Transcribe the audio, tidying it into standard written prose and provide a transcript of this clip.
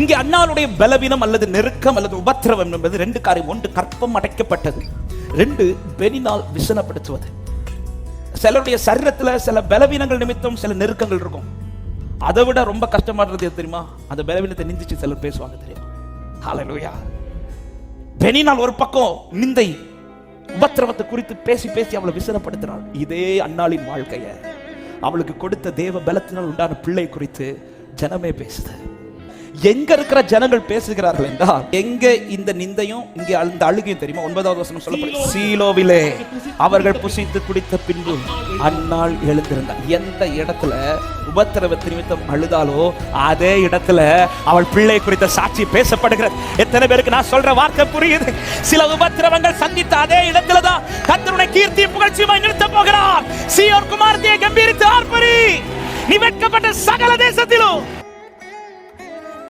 இங்கே அன்னாளுடைய பலவீனம் அல்லது நெருக்கம் அல்லது உபத்திரவம் என்பது ரெண்டு காரியம். ஒன்று கற்பம் அடைக்கப்பட்டது, ரெண்டு பெனினால் விசனப்படுத்துவது. சிலருடைய சரீரத்துல சில பலவீனங்கள் நிமித்தம் சில நெருக்கங்கள் இருக்கும். அதை விட ரொம்ப கஷ்டமானது எது தெரியுமா? அந்த பலவீனத்தை நிந்திச்சு சிலர் பேசுவாங்க தெரியுமா? ஹல்லேலூயா. பெனினால் ஒரு பக்கம் நிந்தை உபத்திரவத்தை குறித்து பேசி பேசி அவளை விசனப்படுத்தினாள். இதே அன்னாளின் வாழ்க்கைய அவளுக்கு கொடுத்த தேவ பலத்தினால் உண்டான பிள்ளை குறித்து ஜனமே பேசுது. எங்க இருக்கிற ஜனங்கள் பேசுகிறார்கள் என்றால், எங்க இந்த நிந்தையும் இங்கே அந்த அழுகையும் தெரியுமா? 9வது வசனம் சொல்லப்படுது, சீலோவிலே அவர்கள் புசித்து குடித்த பின்பு அன்னாள் எழுந்திருந்தாள். எந்த இடத்துல உபத்திரவ நிமித்தம் அழுதாலோ அதே இடத்துல அவள் பிள்ளை குறித்த சாட்சி பேசப்படுகிறது. எத்தனை பேருக்கு நான் சொல்ற வார்த்தை புரியுது? சில உபத்திரவங்கள் சந்தித்த அதே இடத்துல தான் கர்த்தருடைய கீர்த்தி புகழ்ச்சியுமாய் நிறுத்த போகிறார். சீயோன் குமாரத்தியை கம்பீரித்து ஆர்ப்பரி, நீ வெட்கப்பட்ட சகல தேசத்திலும்